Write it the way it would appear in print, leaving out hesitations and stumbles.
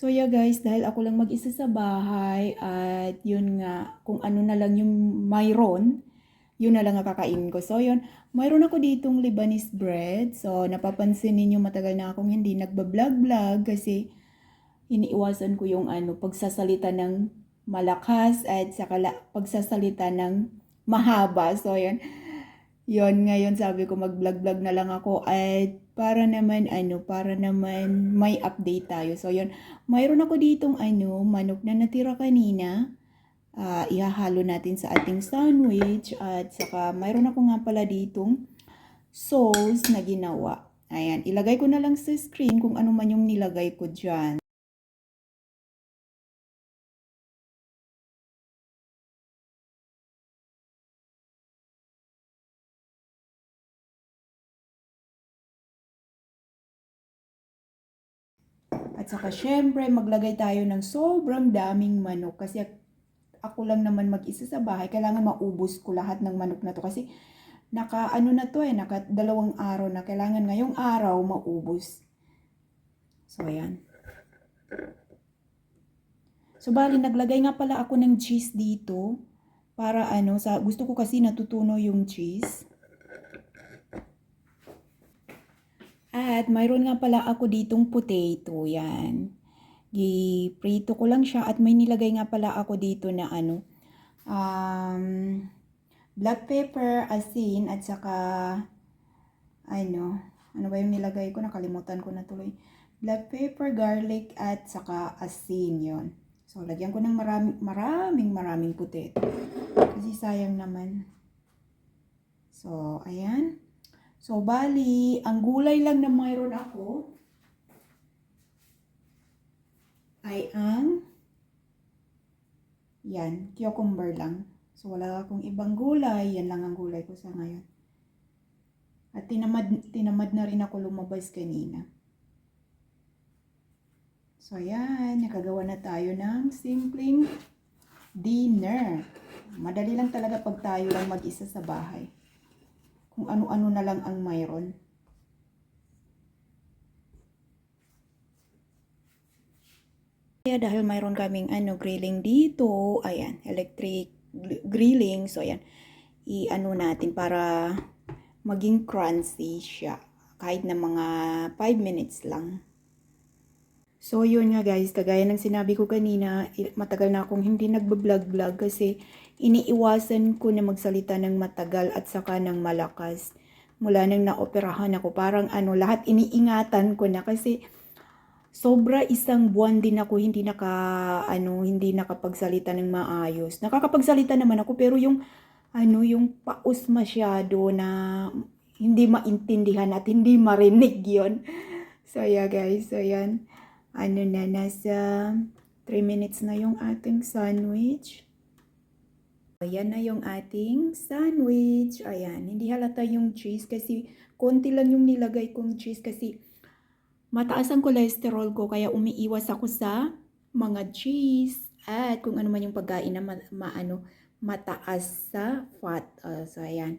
So yeah guys, dahil ako lang mag-isa sa bahay at yun nga, kung ano na lang yung mayroon, yun na lang ang kakainin ko. So yun, mayroon ako ditong Lebanese bread. So napapansin ninyo matagal na akong hindi nagba-vlog-vlog kasi iniiwasan ko yung pagsasalita ng malakas at saka pagsasalita ng mahaba. So yun, yon ngayon sabi ko mag-vlog-vlog na lang ako at para naman may update tayo. So yon, mayroon ako ditong manok na natira kanina. Ihahalo natin sa ating sandwich at saka mayroon ako nga pala ditong sauce na ginawa. Ayan, ilagay ko na lang sa screen kung ano man yung nilagay ko dyan. At saka syempre maglagay tayo ng sobrang daming manok kasi ako lang naman mag-isa sa bahay. Kailangan maubos ko lahat ng manok na to kasi naka 2 araw na. Kailangan ngayong araw maubos. So ayan. So bali naglagay nga pala ako ng cheese dito para gusto ko kasi natutunaw yung cheese. At mayroon nga pala ako ditong potato, yan. Giprito ko lang siya at may nilagay nga pala ako dito na black pepper, asin, at saka ano ba yung nilagay ko? Nakalimutan ko na tuloy. Black pepper, garlic, at saka asin, yon. So, lagyan ko ng maraming potato. Kasi sayang naman. So, ayan. So, bali, ang gulay lang na mayroon ako ay cucumber lang. So, wala akong ibang gulay. Yan lang ang gulay ko sa ngayon. At tinamad na rin ako lumabas kanina. So, yan. Nakagawa na tayo ng simpleng dinner. Madali lang talaga pag tayo lang mag-isa sa bahay. Kung ano-ano na lang ang mayroon. Kaya dahil mayroon kaming grilling dito, ayan, electric grilling. So, ayan, natin para maging crunchy siya. Kahit na mga 5 minutes lang. So, yun nga guys, kagaya ng sinabi ko kanina, matagal na akong hindi nagbablog-vlog kasi iniiwasan ko na magsalita ng matagal at saka ng malakas. Mula nang naoperahan ako, parang lahat iniingatan ko na kasi sobra isang buwan din ako hindi nakapagsalita ng maayos. Nakakapagsalita naman ako pero yung paus masyado na hindi maintindihan at hindi marinig yon. So yeah guys, so yan. Nasa 3 minutes na yung ating sandwich. Ayan na yung ating sandwich. Ayan, hindi halata yung cheese kasi konti lang yung nilagay kong cheese kasi mataas ang cholesterol ko kaya umiiwas ako sa mga cheese at kung ano man yung pagkain na mataas sa fat. So ayan.